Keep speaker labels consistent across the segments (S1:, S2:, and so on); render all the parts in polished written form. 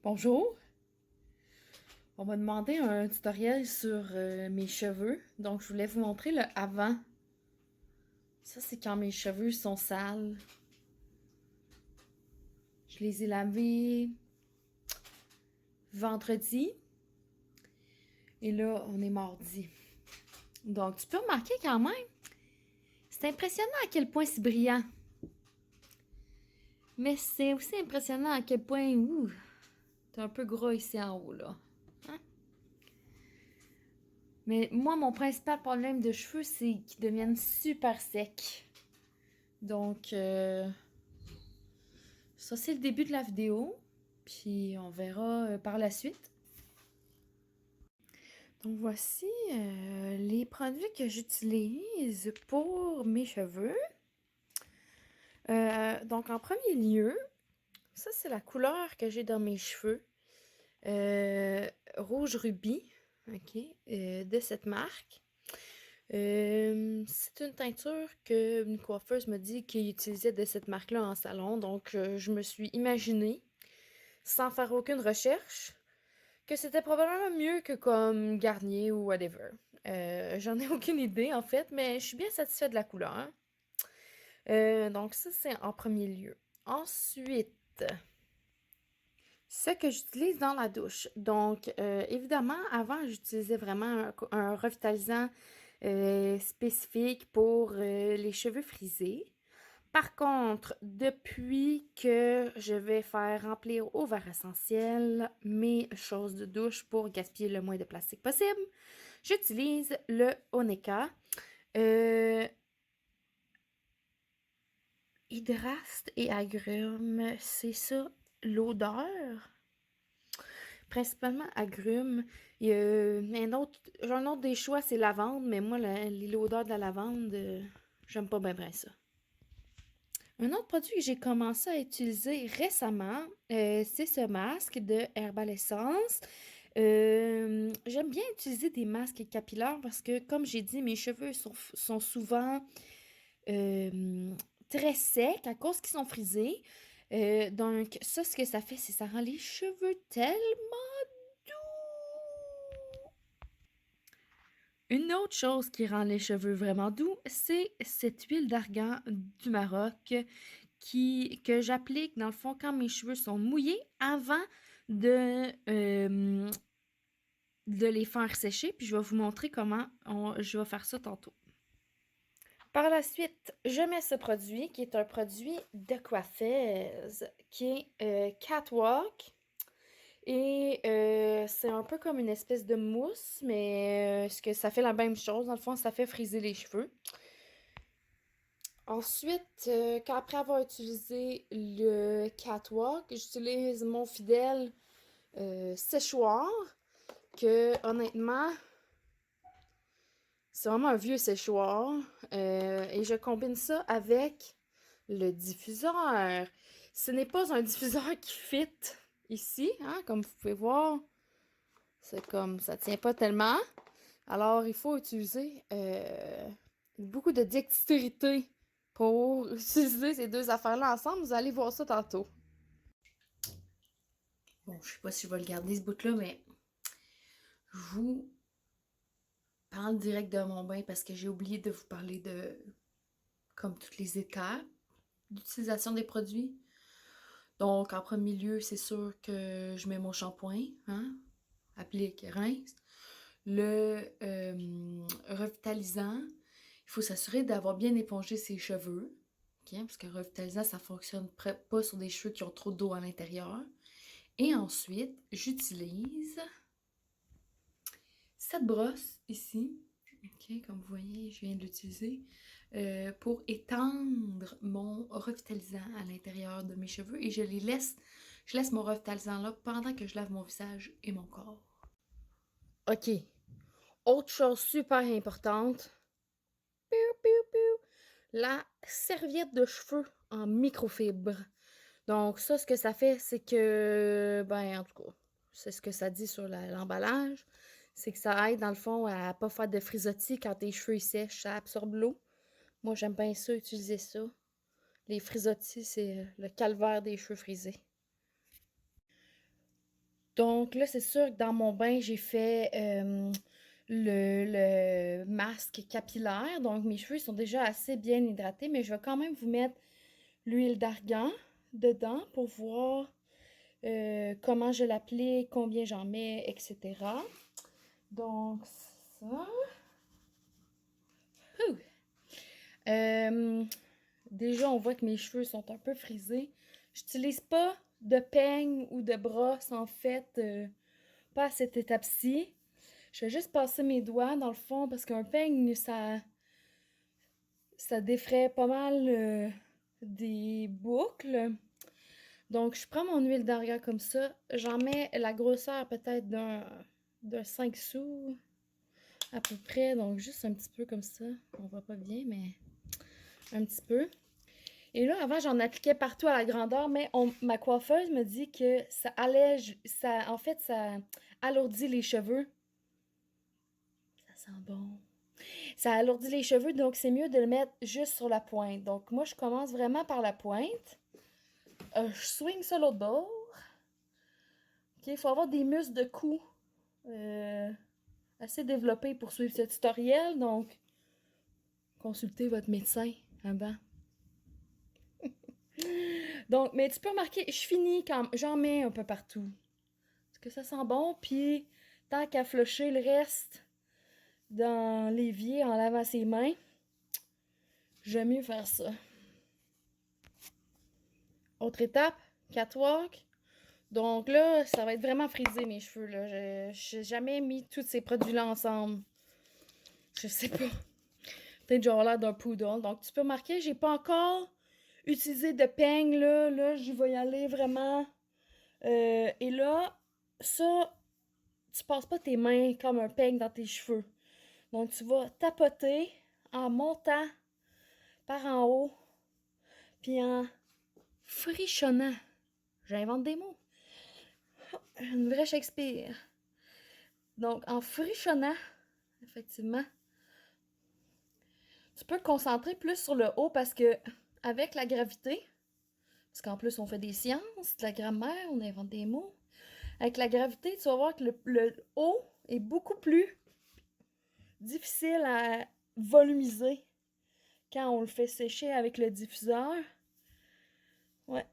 S1: Bonjour, on m'a demandé un tutoriel sur mes cheveux, donc je voulais vous montrer le avant. Ça, c'est quand mes cheveux sont sales. Je les ai lavés vendredi et là, on est mardi. Donc, tu peux remarquer quand même, c'est impressionnant à quel point c'est brillant. Mais c'est aussi impressionnant à quel point, t'es un peu gras ici en haut, là. Hein? Mais moi, mon principal problème de cheveux, c'est qu'ils deviennent super secs. Donc, ça, c'est le début de la vidéo. Puis, on verra par la suite. Donc, voici les produits que j'utilise pour mes cheveux. Donc, en premier lieu, ça, c'est la couleur que j'ai dans mes cheveux. Rouge rubis, ok, de cette marque. C'est une teinture que une coiffeuse m'a dit qu'elle utilisait de cette marque-là en salon. Donc, je me suis imaginée, sans faire aucune recherche, que c'était probablement mieux que comme Garnier ou whatever. J'en ai aucune idée en fait, mais je suis bien satisfaite de la couleur. Donc ça, c'est en premier lieu. Ensuite, ce que j'utilise dans la douche. Donc, évidemment, avant, j'utilisais vraiment un revitalisant spécifique pour les cheveux frisés. Par contre, depuis que je vais faire remplir au verre essentiel mes choses de douche pour gaspiller le moins de plastique possible, j'utilise le Oneka. Hydraste et agrumes, c'est ça l'odeur. Principalement agrumes. Il y a un autre des choix, c'est lavande, mais moi, l'odeur de la lavande, j'aime pas bien ça. Un autre produit que j'ai commencé à utiliser récemment, c'est ce masque de Herbal Essence. J'aime bien utiliser des masques capillaires parce que, comme j'ai dit, mes cheveux sont souvent euh, très secs à cause qu'ils sont frisés. Donc, ça, ce que ça fait, c'est que ça rend les cheveux tellement doux. Une autre chose qui rend les cheveux vraiment doux, c'est cette huile d'argan du Maroc que j'applique dans le fond quand mes cheveux sont mouillés avant de les faire sécher. Puis je vais vous montrer comment je vais faire ça tantôt. Par la suite, je mets ce produit qui est un produit de coiffeuse qui est Catwalk. Et c'est un peu comme une espèce de mousse, mais ce que ça fait la même chose. Dans le fond, ça fait friser les cheveux. Ensuite, après avoir utilisé le Catwalk, j'utilise mon fidèle séchoir, que honnêtement, c'est vraiment un vieux séchoir. Et je combine ça avec le diffuseur. Ce n'est pas un diffuseur qui fit ici, hein, comme vous pouvez voir. C'est comme, ça tient pas tellement. Alors, il faut utiliser beaucoup de dextérité pour utiliser ces deux affaires-là ensemble. Vous allez voir ça tantôt. Bon, je sais pas si je vais le garder ce bout-là, mais je vous parle direct de mon bain parce que j'ai oublié de vous parler de, comme toutes les étapes d'utilisation des produits. Donc, en premier lieu, c'est sûr que je mets mon shampoing, hein, applique, rince. Le revitalisant, il faut s'assurer d'avoir bien épongé ses cheveux. Okay? Parce qu'un revitalisant, ça ne fonctionne pas sur des cheveux qui ont trop d'eau à l'intérieur. Et ensuite, j'utilise cette brosse ici. Okay? Comme vous voyez, je viens de l'utiliser pour étendre mon revitalisant à l'intérieur de mes cheveux. Et je laisse mon revitalisant là pendant que je lave mon visage et mon corps. OK. Autre chose super importante, la serviette de cheveux en microfibre. Donc ça, ce que ça fait, c'est que, ben en tout cas, c'est ce que ça dit sur l'emballage, c'est que ça aide dans le fond à pas faire de frisottis quand tes cheveux ils sèchent, ça absorbe l'eau. Moi, j'aime bien ça, utiliser ça. Les frisottis, c'est le calvaire des cheveux frisés. Donc là, c'est sûr que dans mon bain, j'ai fait le masque capillaire. Donc mes cheveux sont déjà assez bien hydratés, mais je vais quand même vous mettre l'huile d'argan dedans pour voir comment je l'applique, combien j'en mets, etc. Donc ça. Ouh. Euh, Déjà, on voit que mes cheveux sont un peu frisés. J'utilise pas de peigne ou de brosse, en fait, pas à cette étape-ci. Je vais juste passer mes doigts dans le fond parce qu'un peigne, ça défraie pas mal des boucles. Donc, je prends mon huile d'argan comme ça. J'en mets la grosseur peut-être d'un 5 sous à peu près. Donc, juste un petit peu comme ça. On voit pas bien, mais un petit peu. Et là, avant, j'en appliquais partout à la grandeur, mais ma coiffeuse me dit que ça allège, en fait, ça alourdit les cheveux. Ça sent bon. Ça alourdit les cheveux, donc c'est mieux de le mettre juste sur la pointe. Donc moi, je commence vraiment par la pointe. Je swing ça l'autre bord. OK, il faut avoir des muscles de cou assez développés pour suivre ce tutoriel. Donc, consultez votre médecin avant. Donc, mais tu peux remarquer, je finis quand j'en mets un peu partout. Parce que ça sent bon, puis tant qu'à flusher le reste dans l'évier en lavant ses mains, j'aime mieux faire ça. Autre étape, catwalk. Donc là, ça va être vraiment frisé mes cheveux. Là. Je n'ai jamais mis tous ces produits-là ensemble. Je sais pas. Peut-être genre l'air d'un poodle. Donc tu peux remarquer, j'ai pas encore utilisé de peigne. Là je vais y aller vraiment. Et là, ça, tu passes pas tes mains comme un peigne dans tes cheveux. Donc tu vas tapoter en montant par en haut, puis en frictionnant. J'invente des mots. Une vraie Shakespeare. Donc, en frictionnant, effectivement, tu peux te concentrer plus sur le haut parce que, avec la gravité, parce qu'en plus, on fait des sciences, de la grammaire, on invente des mots. Avec la gravité, tu vas voir que le haut est beaucoup plus difficile à volumiser quand on le fait sécher avec le diffuseur. Ouais.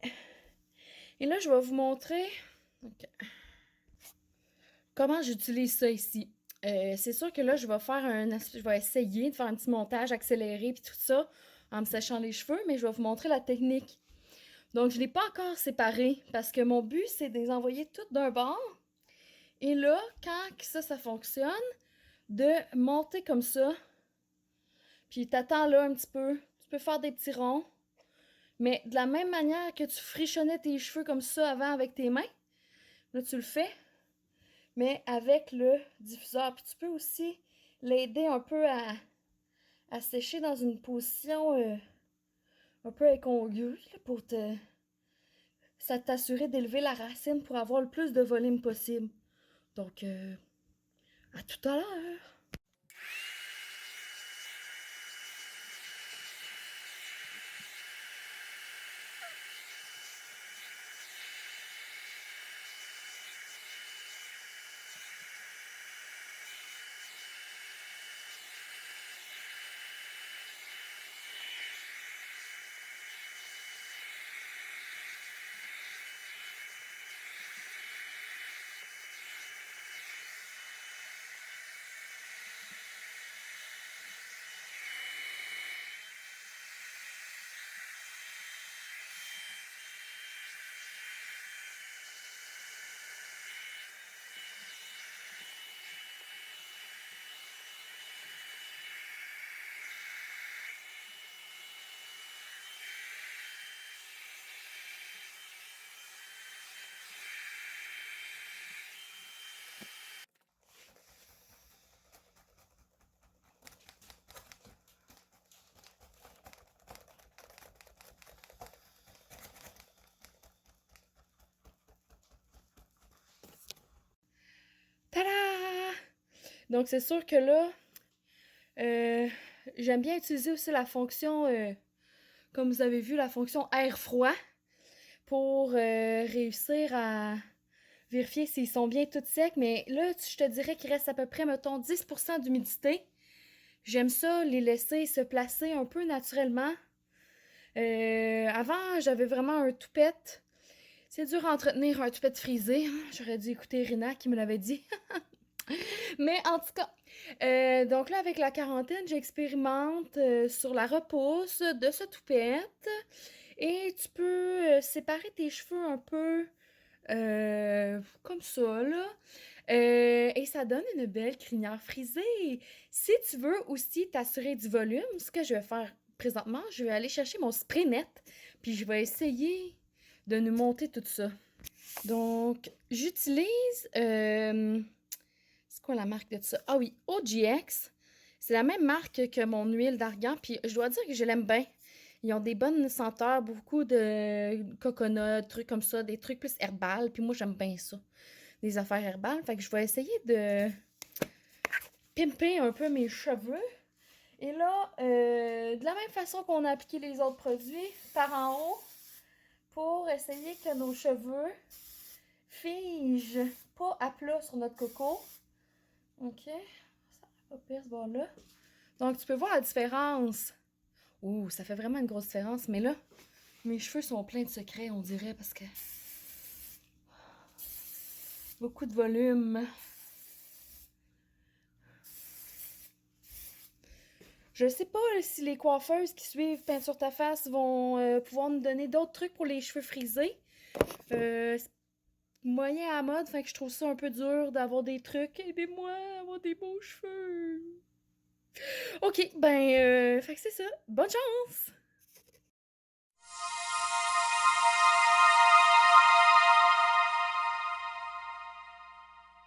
S1: Et là, je vais vous montrer comment j'utilise ça ici. C'est sûr que là, je vais essayer de faire un petit montage accéléré puis tout ça en me séchant les cheveux, mais je vais vous montrer la technique. Donc, je ne l'ai pas encore séparé parce que mon but, c'est de les envoyer toutes d'un bord. Et là, quand ça fonctionne, de monter comme ça. Puis, t'attends là un petit peu. Tu peux faire des petits ronds. Mais de la même manière que tu frictionnais tes cheveux comme ça avant avec tes mains, là, tu le fais, mais avec le diffuseur. Puis tu peux aussi l'aider un peu à sécher dans une position un peu incongrue pour t'assurer d'élever la racine pour avoir le plus de volume possible. Donc, à tout à l'heure! Tada! Donc, c'est sûr que là, j'aime bien utiliser aussi la fonction, comme vous avez vu, la fonction air froid pour réussir à vérifier s'ils sont bien tous secs, mais là, je te dirais qu'il reste à peu près, mettons, 10% d'humidité. J'aime ça, les laisser se placer un peu naturellement. Avant, j'avais vraiment un toupette. C'est dur à entretenir un toupette frisé, hein. J'aurais dû écouter Rina qui me l'avait dit. Mais en tout cas, donc là, avec la quarantaine, j'expérimente sur la repousse de ce toupette. Et tu peux séparer tes cheveux un peu comme ça, là. Et ça donne une belle crinière frisée. Si tu veux aussi t'assurer du volume, ce que je vais faire présentement, je vais aller chercher mon spray net, puis je vais essayer de nous monter tout ça. Donc, j'utilise... c'est quoi la marque de ça? Ah oui, OGX. C'est la même marque que mon huile d'argan, puis je dois dire que je l'aime bien. Ils ont des bonnes senteurs, beaucoup de coconut, trucs comme ça, des trucs plus herbales, puis moi j'aime bien ça, des affaires herbales. Fait que je vais essayer de pimper un peu mes cheveux. Et là, de la même façon qu'on a appliqué les autres produits, par en haut, pour essayer que nos cheveux figent pas à plat sur notre coco. Ok, ça va pas pire ce bord-là. Donc tu peux voir la différence. Ouh, ça fait vraiment une grosse différence. Mais là, mes cheveux sont pleins de secrets, on dirait, parce que... beaucoup de volume. Je sais pas si les coiffeuses qui suivent Peinture ta face vont pouvoir nous donner d'autres trucs pour les cheveux frisés. C'est moyen à la mode, fait que je trouve ça un peu dur d'avoir des trucs. Aidez-moi à avoir des beaux cheveux. Ok, ben, fait que c'est ça. Bonne chance!